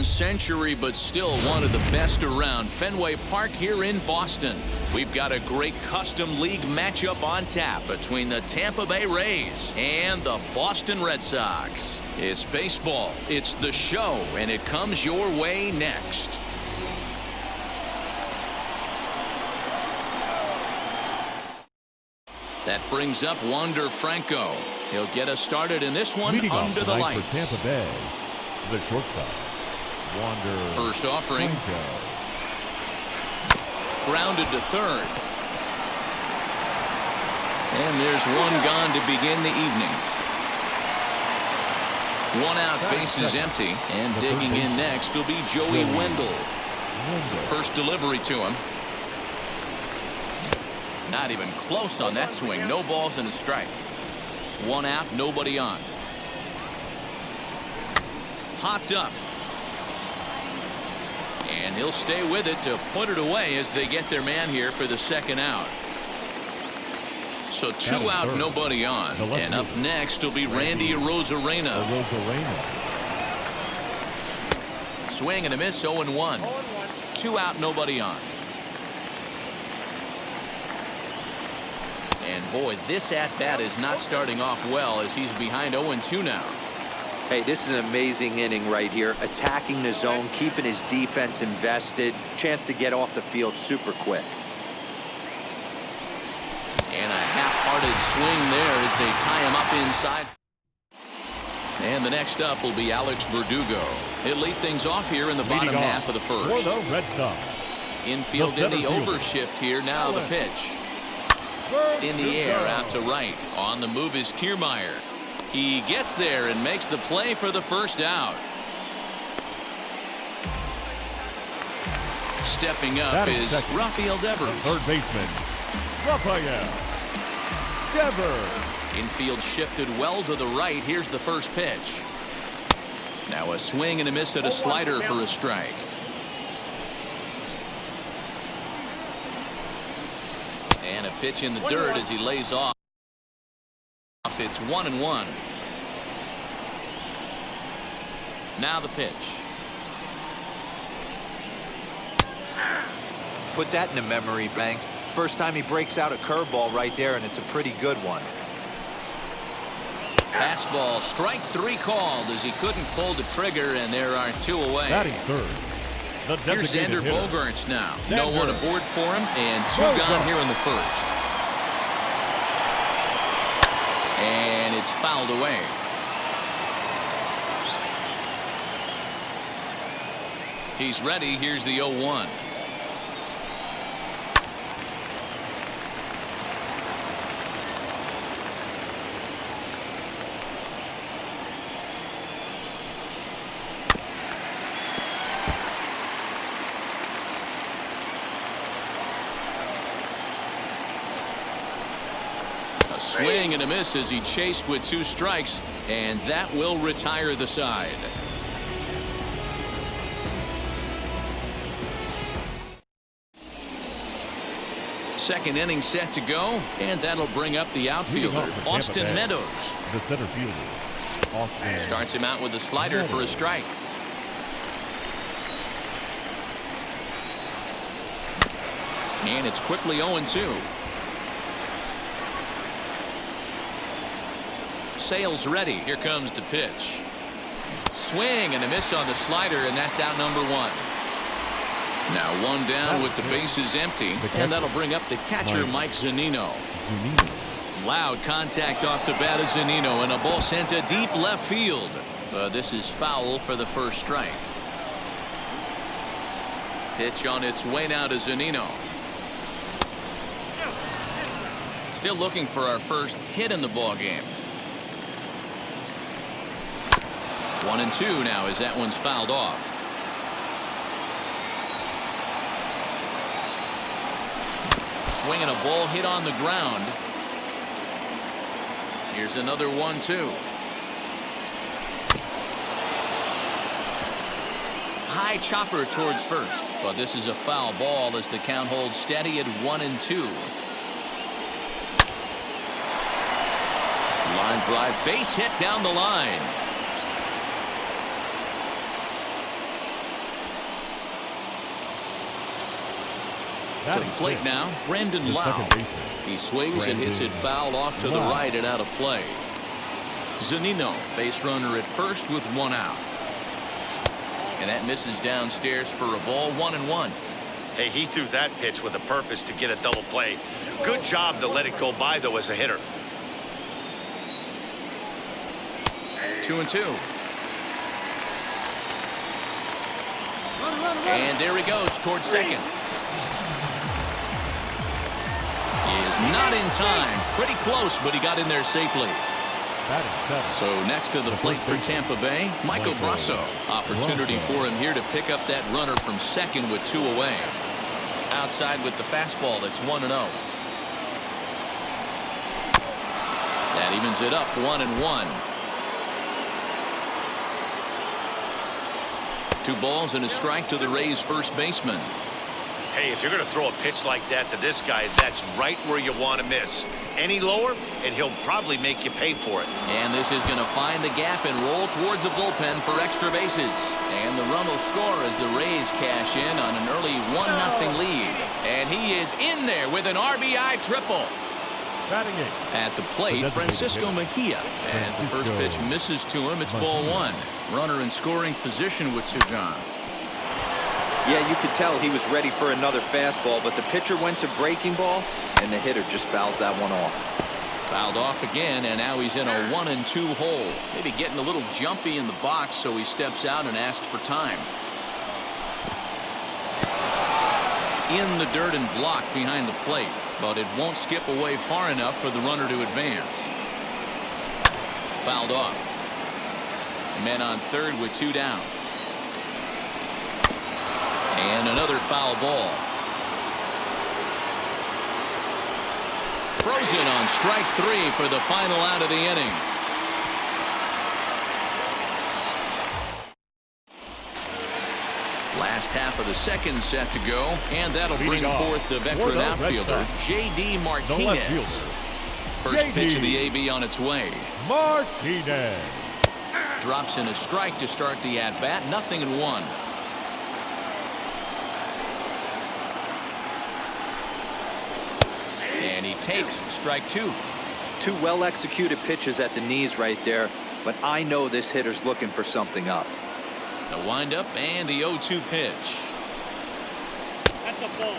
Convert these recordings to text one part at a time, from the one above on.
century, but still one of the best around. Fenway Park here in Boston. We've got a great custom league matchup on tap between the Tampa Bay Rays and the Boston Red Sox. It's baseball, it's the show, and it comes your way next. That brings up Wander Franco. He'll get us started in this one under the lights. For Tampa Bay, the shortstop, Wander First offering. Franco. Grounded to third. And there's one gone to begin the evening. One out, base is empty. And digging in next will be Joey Wendell. First delivery to him. Not even close on that swing. No balls and a strike. One out, nobody on. Popped up. And he'll stay with it to put it away as they get their man here for the second out. So two out, nobody on. And up next will be Randy Arozarena. Swing and a miss, 0-1. Two out, nobody on. And boy, this at-bat is not starting off well as he's behind 0-2 now. Hey, this is an amazing inning right here. Attacking the zone, keeping his defense invested. Chance to get off the field super quick. And a half-hearted swing there as they tie him up inside. And the next up will be Alex Verdugo. He'll lead things off here in the bottom half of the first. For the Red Sox. Infield in the overshift here. Now the pitch. In the air, out to right. On the move is Kiermaier. He gets there and makes the play for the first out. Stepping up is Rafael Devers. Third baseman, Rafael Devers. Infield shifted well to the right. Here's the first pitch. Now a swing and a miss at a slider for a strike. And a pitch in the dirt as he lays off. It's 1-1. Now the pitch. Put that in the memory bank. First time he breaks out a curveball right there, and it's a pretty good one. Fastball, strike three called as he couldn't pull the trigger, and there are two away. Batting third. Here's Xander Bogaerts now. No one aboard for him, and two gone here in the first. And it's fouled away. He's ready. Here's the 0-1. Swing and a miss as he chased with two strikes, and that will retire the side. Second inning set to go, and that'll bring up the outfielder, Austin Meadows. The center fielder, Austin. Starts him out with a slider for a strike. And it's quickly 0-2. Sale's ready. Here comes the pitch. Swing and a miss on the slider, and that's out number one. Now one down with the bases empty, and that'll bring up the catcher, Mike Zunino. Loud contact off the bat of Zunino, and a ball sent to deep left field. This is foul for the first strike. Pitch on its way now to Zunino. Still looking for our first hit in the ball game. 1-2 now as that one's fouled off. Swinging a ball hit on the ground. Here's another 1-2. High chopper towards first, but this is a foul ball as the count holds steady at 1-2. Line drive, base hit down the line. To the plate now, Brandon Lau. He swings and hits it foul off to the right and out of play. Zunino, base runner at first with one out. And that misses downstairs for a ball, 1-1. Hey, he threw that pitch with a purpose to get a double play. Good job to let it go by, though, as a hitter. 2-2. And there he goes towards second. He is not in time. Pretty close, but he got in there safely. So next to the plate for Tampa Bay, Michael Brasso. Opportunity for him here to pick up that runner from second with 2 away. Outside with the fastball, that's 1-0. That evens it up, 1-1. 2 balls and a strike to the Rays' first baseman. Hey, if you're going to throw a pitch like that to this guy, that's right where you want to miss. Any lower, and he'll probably make you pay for it. And this is going to find the gap and roll toward the bullpen for extra bases. And the run will score as the Rays cash in on an early 1-0 lead. And he is in there with an RBI triple. At the plate, Francisco Mejia. As the first pitch misses to him, it's ball 1. Runner in scoring position with 2 gone. Yeah, you could tell he was ready for another fastball, but the pitcher went to breaking ball, and the hitter just fouls that one off. Fouled off again, and now he's in a 1-2 hole. Maybe getting a little jumpy in the box, so he steps out and asks for time. In the dirt and blocked behind the plate, but it won't skip away far enough for the runner to advance. Fouled off. Men on third with 2 down. And another foul ball. Frozen on strike 3 for the final out of the inning. Last half of the second set to go, and that'll bring forth the veteran outfielder, J.D. Martinez. First pitch of the AB on its way. Martinez drops in a strike to start the at-bat. 0-1. And he takes strike 2. 2 well-executed pitches at the knees right there, but I know this hitter's looking for something up. The windup and the 0-2 pitch. That's a ball.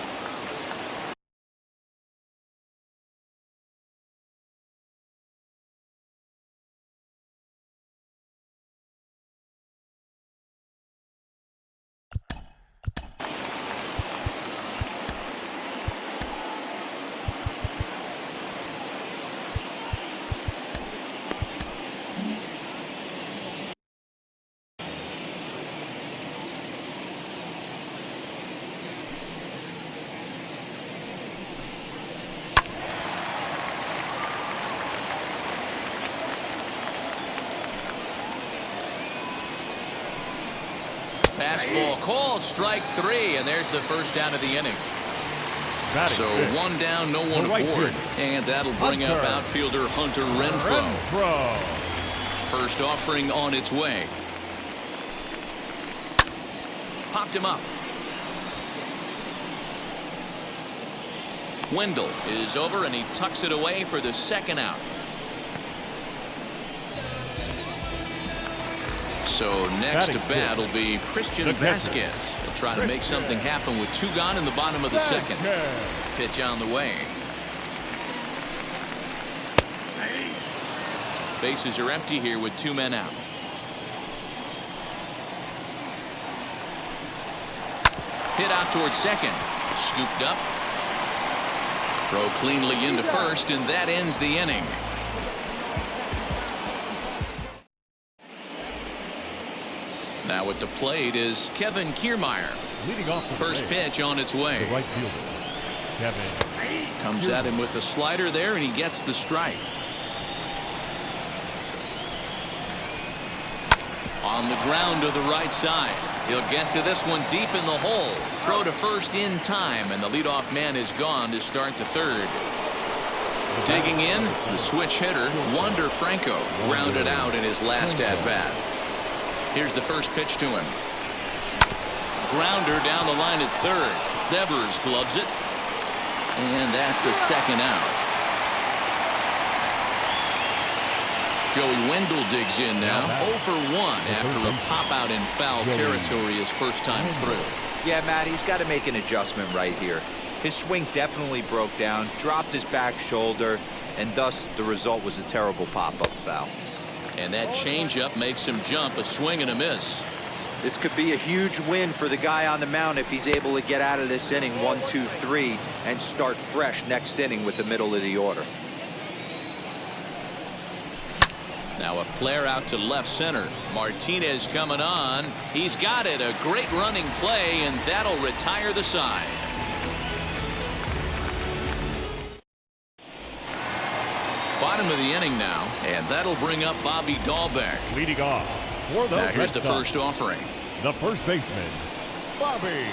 Fastball called, strike 3, and there's the first out of the inning. So 1 down, no one aboard. And that'll bring up outfielder Hunter Renfroe. First offering on its way. Popped him up. Wendell is over, and he tucks it away for the second out. So next to bat will be Christian Vasquez. He'll try to make something happen with 2 gone in the bottom of the second. Pitch on the way. Bases are empty here with 2 men out. Hit out towards second. Scooped up. Throw cleanly into first, and that ends the inning. Now at the plate is Kevin Kiermaier. Leading off First pitch on its way. The right fielder, Kevin. Comes at him with the slider there, and he gets the strike. On the ground to the right side. He'll get to this one deep in the hole. Throw to first in time, and the leadoff man is gone to start the third. Digging in, the switch hitter, Wander Franco, grounded out in his last at-bat. Here's the first pitch to him. Grounder down the line at third. Devers gloves it. And that's the second out. Joey Wendell digs in now. 0 for 1 after a pop out in foul territory his first time through. Yeah, Matt, he's got to make an adjustment right here. His swing definitely broke down, dropped his back shoulder, and thus the result was a terrible pop-up foul. And that changeup makes him jump. A swing and a miss. This could be a huge win for the guy on the mound if he's able to get out of this inning 1, 2, 3 and start fresh next inning with the middle of the order. Now a flare out to left center. Martinez coming on. He's got it. A great running play, and that'll retire the side. Bottom of the inning now, and that'll bring up Bobby Dahlbeck. Leading off for the Now here's the Red Sox, first offering. the first baseman, Bobby.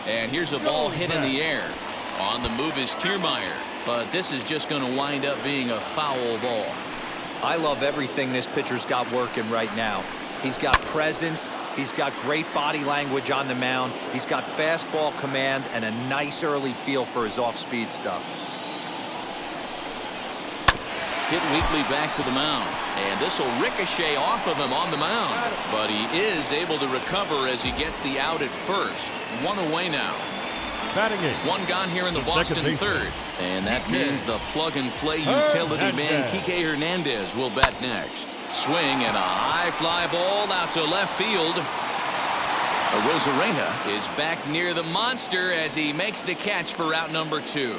And here's a ball hit in the air. On the move is Kiermaier, but this is just going to wind up being a foul ball. I love everything this pitcher's got working right now. He's got presence. He's got great body language on the mound. He's got fastball command and a nice early feel for his off-speed stuff. Hit weakly back to the mound, and this will ricochet off of him on the mound, but he is able to recover as he gets the out at first. One away now. Batting it. One gone here in the Boston third, and that means the plug-and-play utility man Kike Hernandez will bat next. Swing and a high fly ball out to left field. Arozarena is back near the monster as he makes the catch for out number 2.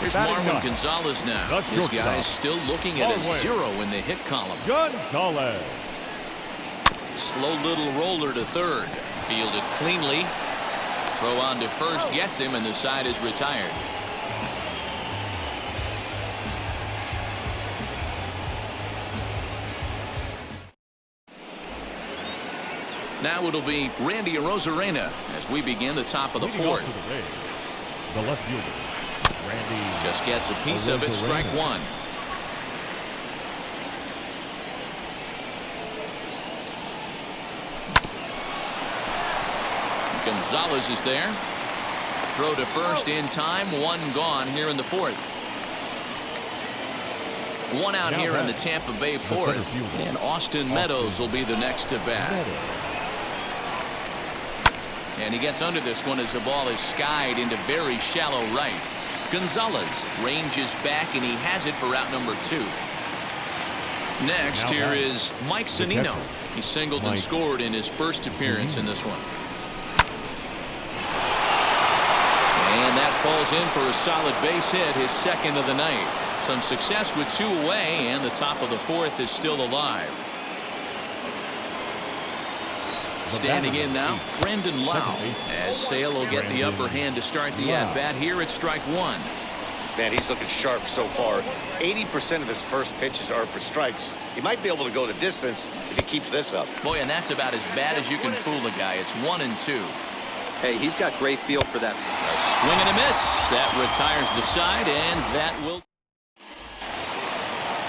Here's Marwin Gonzalez now. This guy is still looking at a 0 in the hit column. Gonzalez. Slow little roller to third. Fielded cleanly. Throw on to first gets him, and the side is retired. Now it'll be Randy Arozarena as we begin the top of the fourth. The left fielder, Randy. Just gets a piece of it, strike one. Gonzalez is there. Throw to first in time. One gone here in the fourth. One out here in the Tampa Bay fourth. And Austin Meadows will be the next to bat. And he gets under this one as the ball is skied into very shallow right. Gonzalez ranges back, and he has it for out number 2. Next here is Mike Zunino. He singled and scored in his first appearance in this one. And that falls in for a solid base hit, his second of the night. Some success with 2 away, and the top of the fourth is still alive. Standing in now, Brendan Lau, as Sale will get the upper hand to start the at-bat here at strike one. Man, he's looking sharp so far. 80% of his first pitches are for strikes. He might be able to go the distance if he keeps this up. Boy, and that's about as bad as you can fool a guy. It's 1-2. Hey, he's got great feel for that. A swing and a miss. That retires the side, and that will...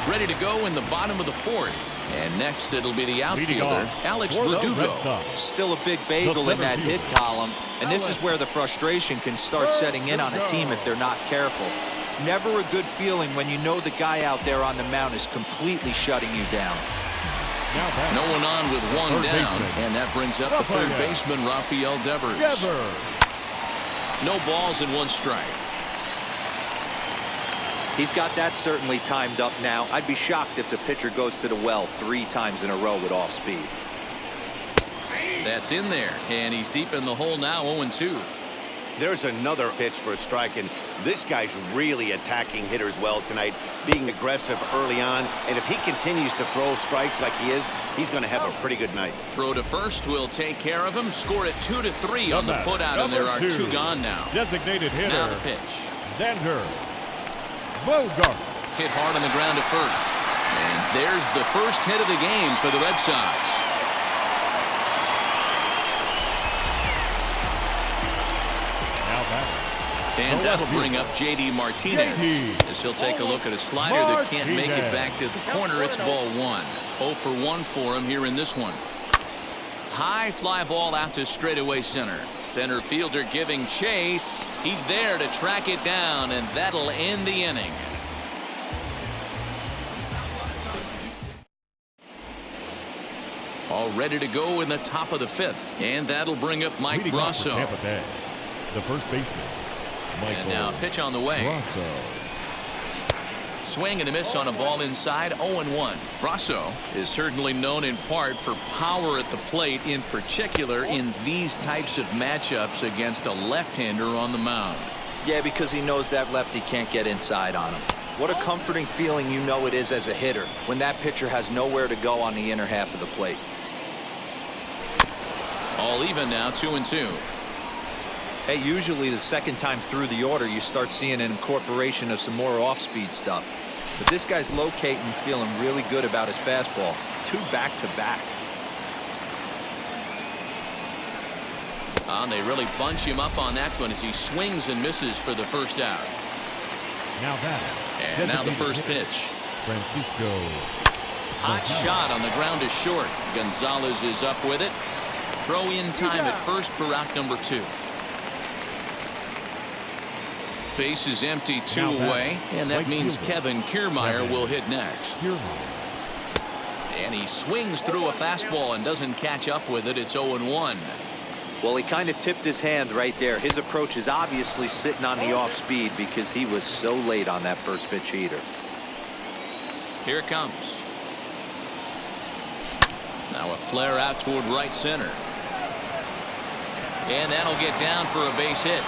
Ready to go in the bottom of the fourth. And next it'll be the outfielder, Alex Verdugo. Still a big bagel in that hit column, and this is where the frustration can start setting in on a team if they're not careful. It's never a good feeling when you know the guy out there on the mound is completely shutting you down. No one on with one down, and that brings up the third baseman, Rafael Devers. No balls and 1 strike. He's got that certainly timed up now. I'd be shocked if the pitcher goes to the well 3 times in a row with off speed. That's in there, and he's deep in the hole now, 0-2. There's another pitch for a strike, and this guy's really attacking hitters well tonight, being aggressive early on. And if he continues to throw strikes like he is, he's going to have a pretty good night. Throw to first will take care of him. Score it 2-3 on the putout, and there are 2 gone now. Designated hitter. Now the pitch. Xander Bogart. Hit hard on the ground to first. And there's the first hit of the game for the Red Sox. And that'll bring up J.D. Martinez as he'll take a look at a slider that can't make it back to the corner. It's ball 1. 0 for 1 for him here in this one. High fly ball out to straightaway center. Center fielder giving chase. He's there to track it down, and that'll end the inning. All ready to go in the top of the 5th, and that'll bring up Mike Brasso. Tampa Bay, the first baseman, Michael And now pitch on the way. Brasso. Swing and a miss on a ball inside. 0-1. Brasso is certainly known in part for power at the plate, in particular in these types of matchups against a left-hander on the mound. Yeah, because he knows that lefty can't get inside on him. What a comforting feeling you know it is as a hitter when that pitcher has nowhere to go on the inner half of the plate. All even now, 2-2. Hey, usually the second time through the order you start seeing an incorporation of some more off-speed stuff. But this guy's locating, feeling really good about his fastball. 2 back-to-back. They really bunch him up on that one as he swings and misses for the first out. Now that. And now the first pitch. Francisco. Hot shot on the ground is short. Gonzalez is up with it. Throw in time at first for out number 2. Base is empty, 2 away, and that means Kevin Kiermaier will hit next. And he swings through a fastball and doesn't catch up with it. It's 0-1. Well, he kind of tipped his hand right there. His approach is obviously sitting on the off speed because he was so late on that first pitch heater. Here it comes. Now a flare out toward right center. And that'll get down for a base hit.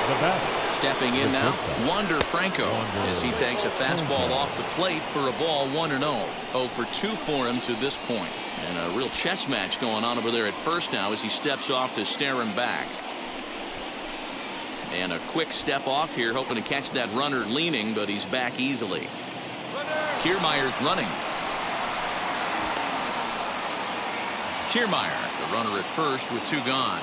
The batter. Stepping in now, Wander Franco, as he takes a fastball off the plate for a ball 1-0. 0 for 2 for him to this point. And a real chess match going on over there at first now as he steps off to stare him back. And a quick step off here, hoping to catch that runner leaning, but he's back easily. Kiermaier's running. Kiermaier, the runner at first with 2 gone.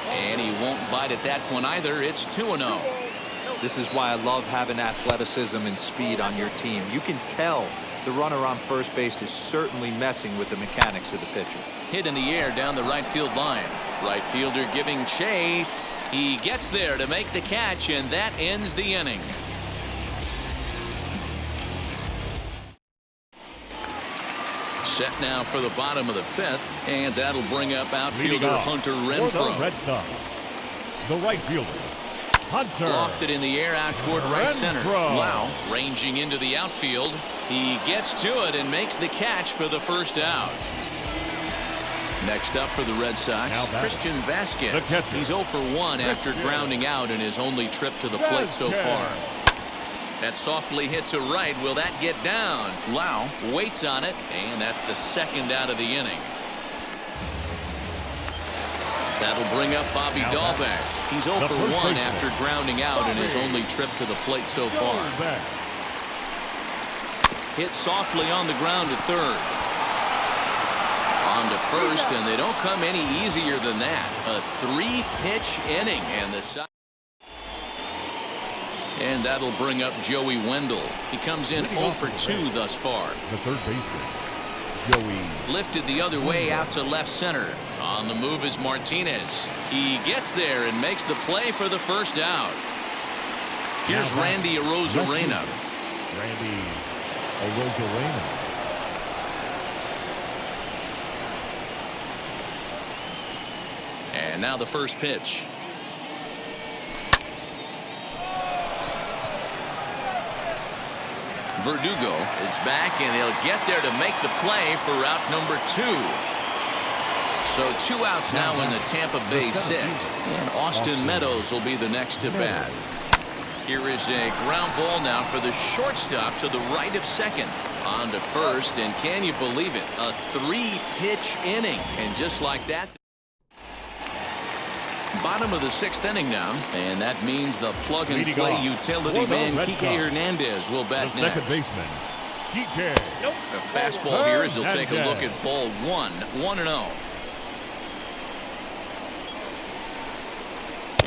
And he won't bite at that one either. It's 2-0. This is why I love having athleticism and speed on your team. You can tell the runner on first base is certainly messing with the mechanics of the pitcher. Hit in the air down the right field line. Right fielder giving chase. He gets there to make the catch, and that ends the inning. Set now for the bottom of the 5th, and that'll bring up outfielder Hunter Renfroe. The Red Sox, the right fielder, Hunter. Lofted in the air out toward right center. Renfroe. Wow, ranging into the outfield. He gets to it and makes the catch for the first out. Next up for the Red Sox, Christian Vasquez. He's 0 for 1 after grounding out in his only trip to the plate so far. That softly hit to right. Will that get down? Lau waits on it, and that's the second out of the inning. That'll bring up Bobby Dahlbeck. He's 0 for 1 after grounding out in his only trip to the plate so far. Hit softly on the ground to third. On to first, and they don't come any easier than that. A 3-pitch inning, and the side. And that'll bring up Joey Wendell. He comes in 0 for 2 thus far. The third baseman, Joey. Lifted the other way out to left center. On the move is Martinez. He gets there and makes the play for the first out. Here's Randy Arozarena. Randy Arozarena. And now the first pitch. Verdugo is back, and he'll get there to make the play for out number 2. So 2 outs now in the Tampa Bay 6th, and Austin Meadows will be the next to bat. Here is a ground ball now for the shortstop to the right of second. On to first, and can you believe it? A 3-pitch inning, and just like that. Bottom of the 6th inning now, and that means the plug-and-play utility man Kike Hernandez will bat next. Second baseman, Kike. A fastball here as he'll take a look at ball 1, 1-0.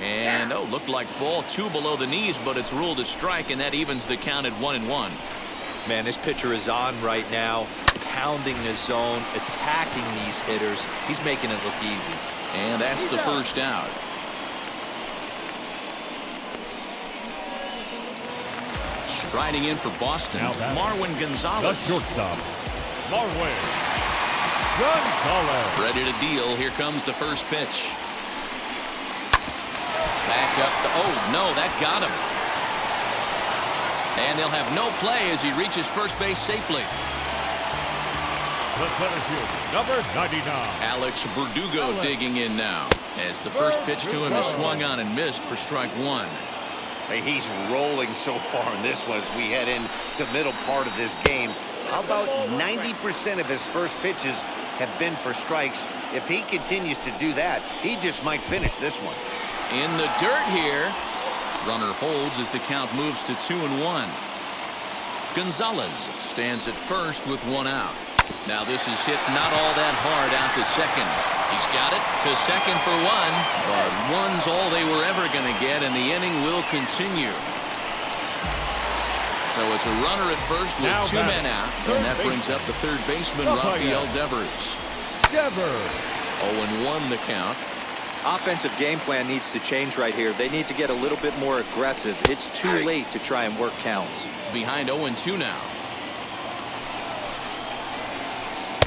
And looked like ball 2 below the knees, but it's ruled a strike, and that evens the count at 1-1. Man, this pitcher is on right now, pounding the zone, attacking these hitters. He's making it look easy. And that's the first out. Striding in for Boston, Marwin Gonzalez. The shortstop, Marwin Gonzalez. Ready to deal. Here comes the first pitch. Back up. Oh, no, that got him. And they'll have no play as he reaches first base safely. The center field, number 99. Alex Verdugo digging in now as the first pitch to him is swung on and missed for strike one. Hey, he's rolling so far in this one as we head into the middle part of this game. How about 90% of his first pitches have been for strikes? If he continues to do that, he just might finish this one. In the dirt here. Runner holds as the count moves to 2-1. Gonzalez stands at first with one out. Now this is hit not all that hard out to second. He's got it to second for one, but one's all they were ever going to get, and the inning will continue. So it's a runner at first with two men out, and that brings up the third baseman, Rafael Devers. 0-1 the count. Offensive game plan needs to change right here. They need to get a little bit more aggressive. It's too late to try and work counts. Behind 0-2 now.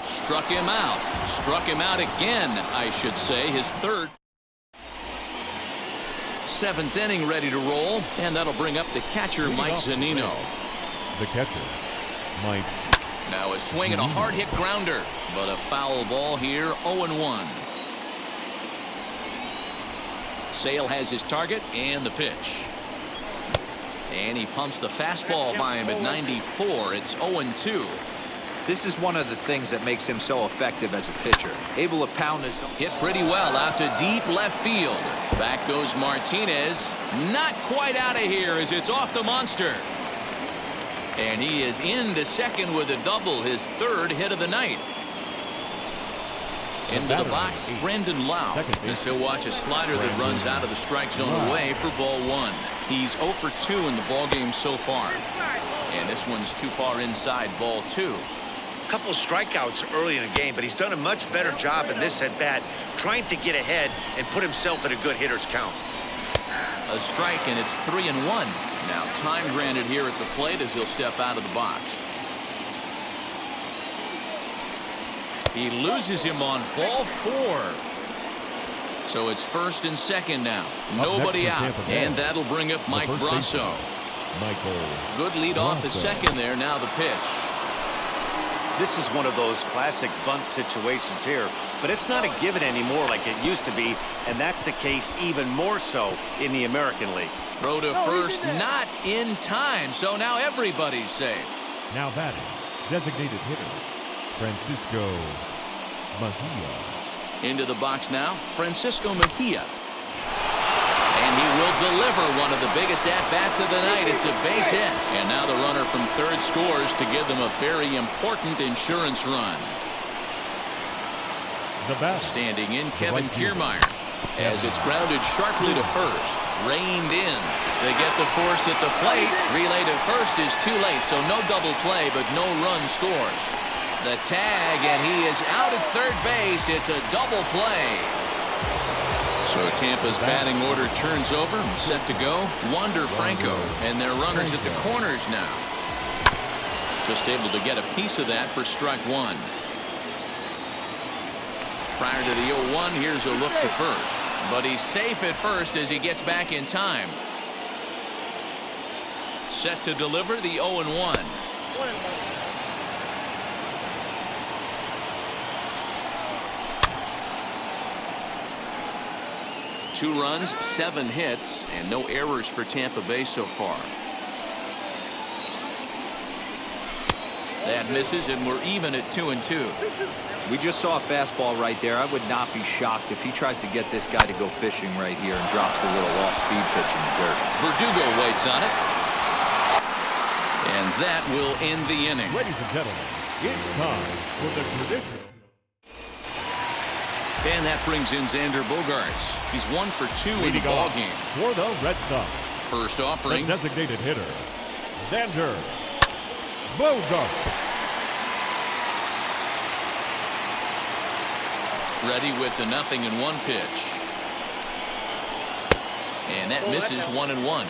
Struck him out. Struck him out again, I should say. His third. Seventh inning ready to roll, and that'll bring up the catcher, Mike Zunino. The catcher, Mike. Now a swing and a hard hit grounder, but a foul ball here. 0-1. Sale has his target and the pitch. And he pumps the fastball by him at 94. It's 0-2. This is one of the things that makes him so effective as a pitcher. Able to pound his... Hit pretty well out to deep left field. Back goes Martinez. Not quite out of here as it's off the monster. And he is into second with a double, his third hit of the night. Into the box, Brendan Lau. As he'll watch a slider that runs out of the strike zone away for ball one. He's 0 for 2 in the ballgame so far. And this one's too far inside, ball two. Couple of strikeouts early in the game, but he's done a much better job in this at bat, trying to get ahead and put himself in a good hitter's count. A strike, and it's 3-1. Now time granted here at the plate as he'll step out of the box. He loses him on ball four. So it's first and second now. Nobody out, and that'll bring up Mike Brasso. Good lead off the second there. Now the pitch. This is one of those classic bunt situations here, but it's not a given anymore like it used to be, and that's the case even more so in the American League. Throw to first, not in time, so now everybody's safe. Now batting, designated hitter, Francisco Mejia. Into the box now, Francisco Mejia. And he will deliver one of the biggest at-bats of the night. It's a base hit. And now the runner from third scores to give them a very important insurance run. The bat. Standing in, Kevin Kiermaier. As it's grounded sharply to first. Reined in. They get the force at the plate. Relay to first is too late, so no double play, but no run scores. The tag, and he is out at third base. It's a double play. So Tampa's batting order turns over. Set to go. Wander Franco. And their runners at the corners now. Just able to get a piece of that for strike one. Prior to the 0-1, here's a look to first. But he's safe at first as he gets back in time. Set to deliver the 0-1. Two runs, 7 hits, and no errors for Tampa Bay so far. That misses, and we're even at 2-2. We just saw a fastball right there. I would not be shocked if he tries to get this guy to go fishing right here and drops a little off-speed pitch in the dirt. Verdugo waits on it. And that will end the inning. Ladies and gentlemen, it's time for the tradition. And that brings in Xander Bogaerts. He's 1 for 2 in the ballgame. For the Red Sox. First offering. The designated hitter, Xander Bogart. Ready with the 0-1 pitch. And that misses 1-1.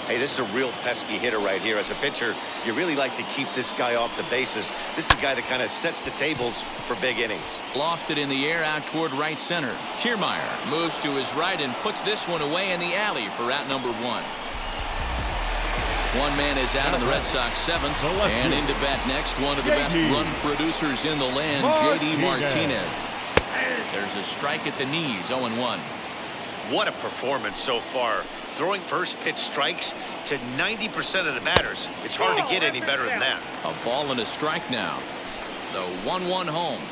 Hey, this is a real pesky hitter right here. As a pitcher, you really like to keep this guy off the bases. This is a guy that kind of sets the tables for big innings. Lofted in the air out toward right center. Kiermaier moves to his right and puts this one away in the alley for out number 1. One man is out in the Red Sox 7th. And into bat next, one of the best run producers in the land, J.D. Martinez. There's a strike at the knees, 0-1. What a performance so far. Throwing first pitch strikes to 90% of the batters. It's hard to get any better than that. A ball and a strike now. The 1-1 home.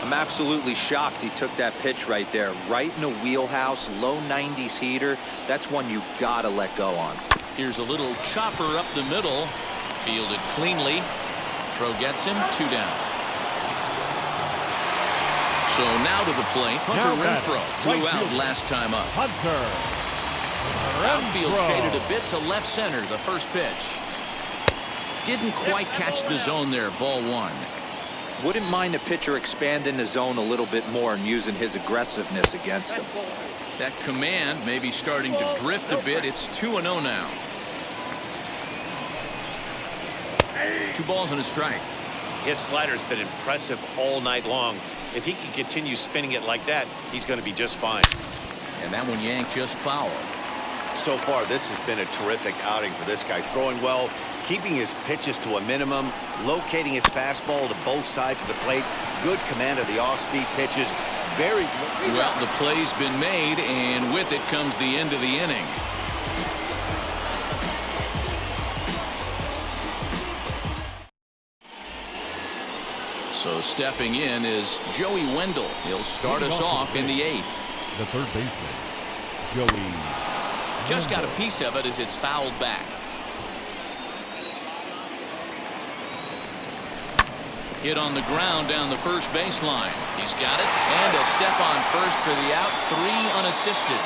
I'm absolutely shocked he took that pitch right there. Right in the wheelhouse, low 90s heater. That's one you gotta let go on. Here's a little chopper up the middle. Fielded cleanly. Throw gets him, 2 down. So now to the plate, Hunter Renfroe flew out last time up. Outfield shaded a bit to left center, the first pitch. Didn't quite catch the zone there, ball 1. Wouldn't mind the pitcher expanding the zone a little bit more and using his aggressiveness against him. That command may be starting to drift a bit. It's 2-0 now. 2 balls and a strike. His slider's been impressive all night long. If he can continue spinning it like that, he's going to be just fine. And that one yanked just foul. So far, this has been a terrific outing for this guy. Throwing well, keeping his pitches to a minimum, locating his fastball to both sides of the plate. Good command of the off-speed pitches. Very good. Well, the play's been made, and with it comes the end of the inning. So stepping in is Joey Wendell. He'll start us off in the 8th. The third baseman, Joey. Just got a piece of it as it's fouled back. Hit on the ground down the first baseline. He's got it, and a step on first for the out. 3 unassisted.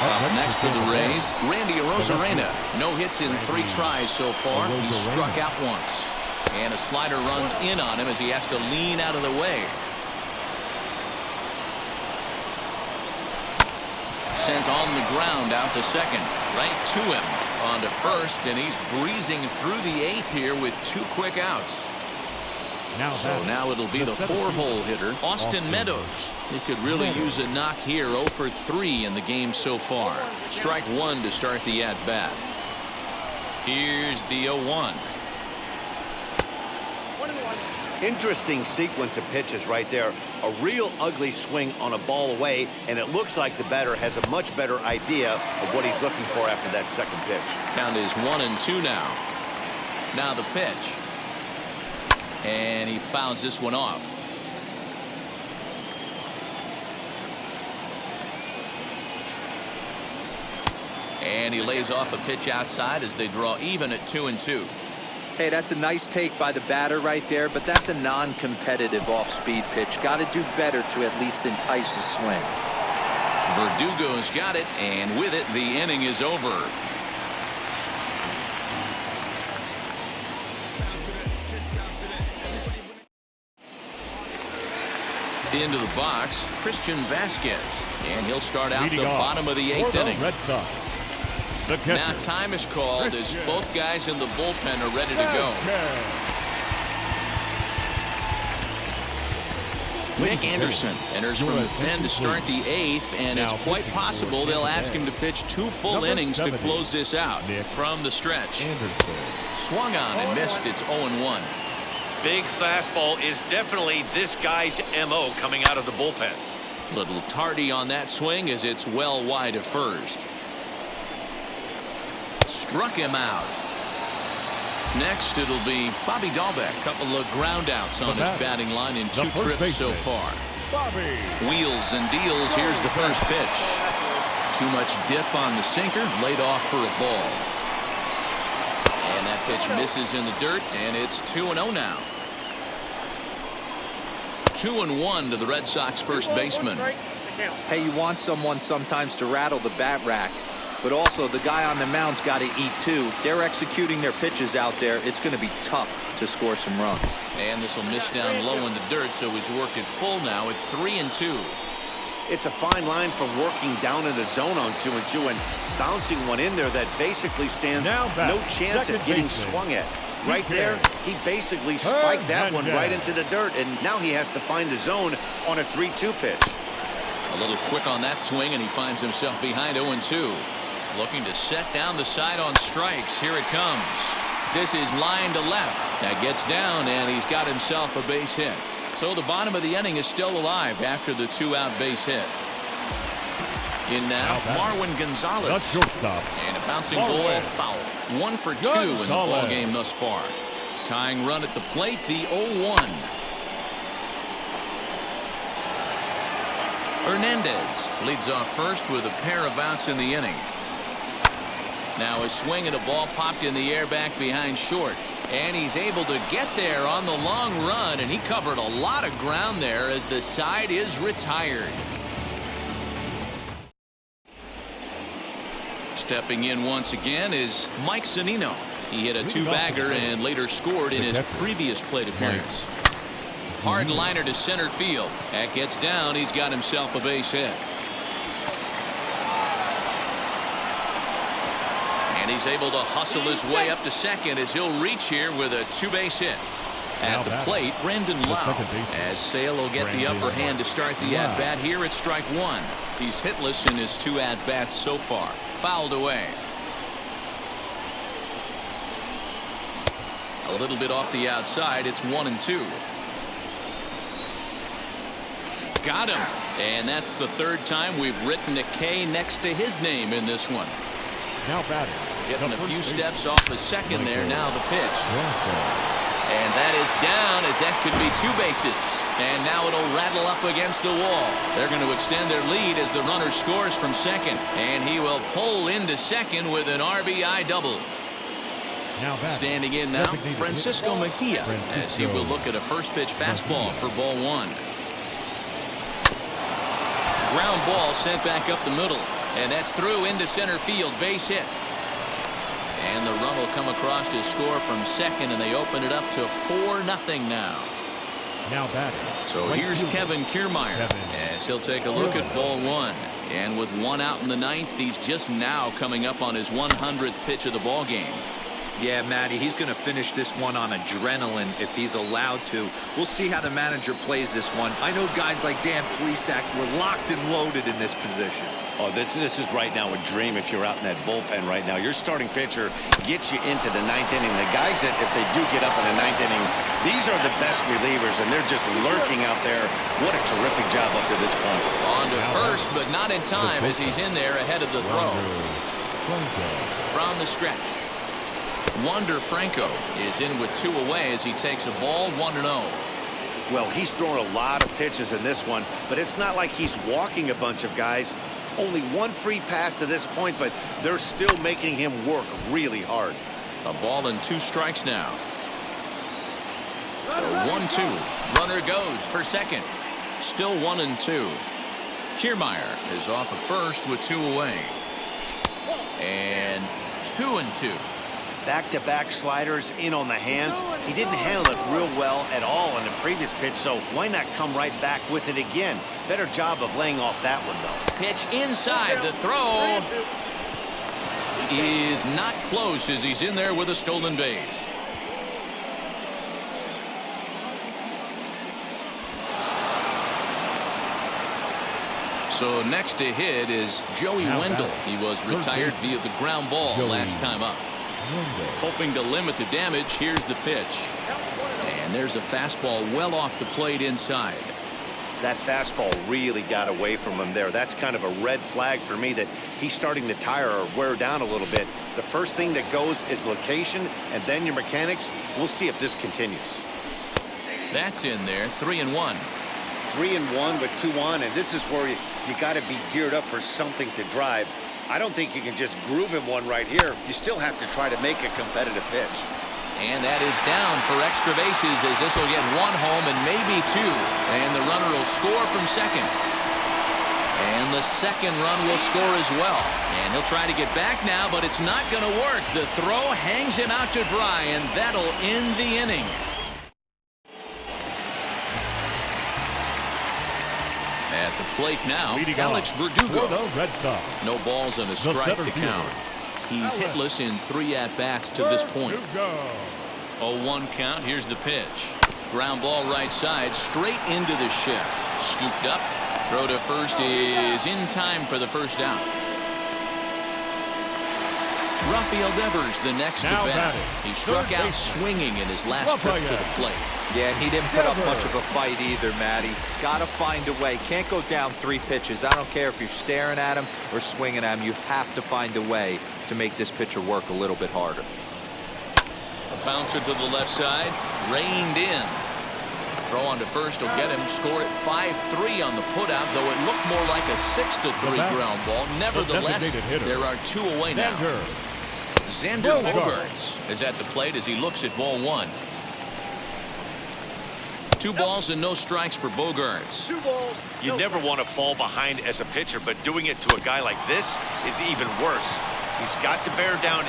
Up next for the Rays, Randy Arozarena. No hits in 3 tries so far. He struck out once. And a slider runs in on him as he has to lean out of the way. Sent on the ground out to second. Right to him. On to first, and he's breezing through the 8th here with 2 quick outs. So now it'll be the 4-hole hitter, Austin Meadows. He could really use a knock here. 0 for 3 in the game so far. Strike 1 to start the at-bat. Here's the 0-1. Interesting sequence of pitches right there. A real ugly swing on a ball away, and it looks like the batter has a much better idea of what he's looking for after that second pitch. Count is 1-2 now. Now the pitch. And he fouls this one off. And he lays off a pitch outside as they draw even at 2-2. Hey, that's a nice take by the batter right there, but that's a non-competitive off-speed pitch. Got to do better to at least entice a swing. Verdugo's got it, and with it, the inning is over. Into the box, Christian Vasquez, and he'll start out the bottom of the 8th inning. Red Sox. Now time is called as both guys in the bullpen are ready to go. Nick Anderson enters from the pen to start the 8th, and it's quite possible they'll ask him to pitch 2 full innings to close this out. From the stretch. Swung on and missed. It's 0-1. Big fastball is definitely this guy's MO coming out of the bullpen. Little tardy on that swing as it's well wide of first. Struck him out. Next, it'll be Bobby Dahlbeck. Couple of ground outs on his batting line in 2 trips so far. Wheels and deals. Here's the first pitch. Too much dip on the sinker. Laid off for a ball. And that pitch misses in the dirt, and it's 2-0 now. 2-1 to the Red Sox first baseman. Hey, you want someone sometimes to rattle the bat rack. but also the guy on the mound's got to eat too. They're executing their pitches out there. It's going to be tough to score some runs. And this will miss down low in the dirt, so he's worked it full now at 3-2. It's a fine line from working down in the zone on 2-2 and bouncing one in there that basically stands no chance at getting swung at. Right there, he basically spiked that one right into the dirt, and now he has to find the zone on a 3-2 pitch. A little quick on that swing, and he finds himself behind 0-2. Looking to set down the side on strikes. Here it comes. This is line to left. That gets down, and he's got himself a base hit. So the bottom of the inning is still alive after the 2-out base hit. In now, Marwin Gonzalez. That's shortstop. And a bouncing ball foul. 1 for 2 in the ball game thus far. Tying run at the plate, the 0-1. Hernandez leads off first with a pair of outs in the inning. Now a swing and a ball popped in the air back behind short. And he's able to get there on the long run, and he covered a lot of ground there as the side is retired. Stepping in once again is Mike Zunino. He hit a 2-bagger and later scored in his previous plate appearance. Hard liner to center field. That gets down. He's got himself a base hit. And he's able to hustle his way up to second as he'll reach here with a 2-base hit. At the plate, Brandon Lau, as Sale will get the upper hand to start the at-bat here at strike 1. He's hitless in his 2 at-bats so far. Fouled away. A little bit off the outside. It's 1-2. Got him. And that's the 3rd time we've written a K next to his name in this one. Now batting. Getting a few steps off the second there. Now the pitch. And that is down, as that could be 2 bases. And now it'll rattle up against the wall. They're going to extend their lead as the runner scores from second. And he will pull into second with an RBI double. Standing in now, Francisco Mejia, as he will look at a first pitch fastball for ball 1. Ground ball sent back up the middle. And that's through into center field. Base hit. And the run will come across to score from second, and they open it up to 4-0 now. Now batting. So here's Kevin Kiermaier as he'll take a look at ball 1. And with 1 out in the 9th, he's just now coming up on his 100th pitch of the ball game. Yeah, Matty, he's going to finish this one on adrenaline if he's allowed to. We'll see how the manager plays this one. I know guys like Dan Plesac were locked and loaded in this position. Oh, this is right now a dream if you're out in that bullpen right now. Your starting pitcher gets you into the 9th inning. The guys that, if they do get up in the 9th inning, these are the best relievers, and they're just lurking out there. What a terrific job up to this point. On to first, but not in time as he's in there ahead of the throw. From the stretch, Wander Franco is in with 2 away as he takes a ball 1-0. Well, he's thrown a lot of pitches in this one, but it's not like he's walking a bunch of guys. Only 1 free pass to this point, but they're still making him work really hard. A ball and 2 strikes now. The 1-2. Runner goes for second. Still 1-2. Kiermaier is off of first with 2 away. And 2-2. Back-to-back sliders in on the hands. He didn't handle it real well at all on the previous pitch, so why not come right back with it again? Better job of laying off that one, though. Pitch inside. The throw is not close as he's in there with a stolen base. So next to hit is Joey Wendell. He was retired via the ground ball last time up. Hoping to limit the damage, here's the pitch. And there's a fastball well off the plate inside. That fastball really got away from him there. That's kind of a red flag for me that he's starting to tire or wear down a little bit. The first thing that goes is location and then your mechanics. We'll see if this continues. That's in there. 3-1. 3-1 with 2 on, and this is where you got to be geared up for something to drive. I don't think you can just groove him one right here. You still have to try to make a competitive pitch. And that is down for extra bases as this will get 1 home and maybe 2. And the runner will score from second. And the second run will score as well. And he'll try to get back now, but it's not going to work. The throw hangs him out to dry, and that'll end the inning. At the plate now, Alex Verdugo. No balls and a strike to count. He's hitless in 3 at-bats to this point. 0-1 count. Here's the pitch. Ground ball right side, straight into the shift. Scooped up. Throw to first is in time for the first out. Rafael Devers, the next to bat. He struck out swinging in his last trip to the plate. Yeah, he didn't put up much of a fight either, Matty. Got to find a way. Can't go down 3 pitches. I don't care if you're staring at him or swinging at him. You have to find a way to make this pitcher work a little bit harder. A bouncer to the left side, reined in. Throw on to first will get him. Score at 5-3 on the putout, though it looked more like a 6-3 ground ball. Nevertheless, there are 2 away now. Xander Bogaerts is at the plate as he looks at ball 1. 2 balls and no strikes for Bogaerts. You never want to fall behind as a pitcher, but doing it to a guy like this is even worse. He's got to bear down.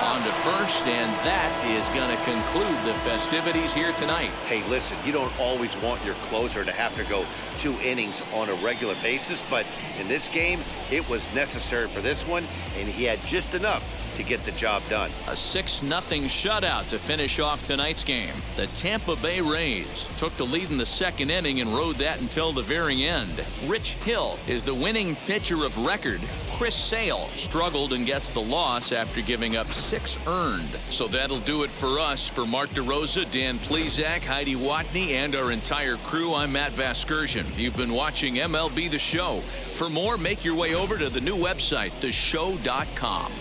On to first, and that is going to conclude the festivities here tonight. Hey, listen, you don't always want your closer to have to go 2 innings on a regular basis, but in this game, it was necessary for this one, and he had just enough to get the job done. A 6-0 shutout to finish off tonight's game. The Tampa Bay Rays took the lead in the 2nd inning and rode that until the very end. Rich Hill is the winning pitcher of record. Chris Sale struggled and gets the loss after giving up 6 earned. So that'll do it for us. For Mark DeRosa, Dan Plesac, Heidi Watney, and our entire crew, I'm Matt Vasgersian. You've been watching MLB The Show. For more, make your way over to the new website, theshow.com.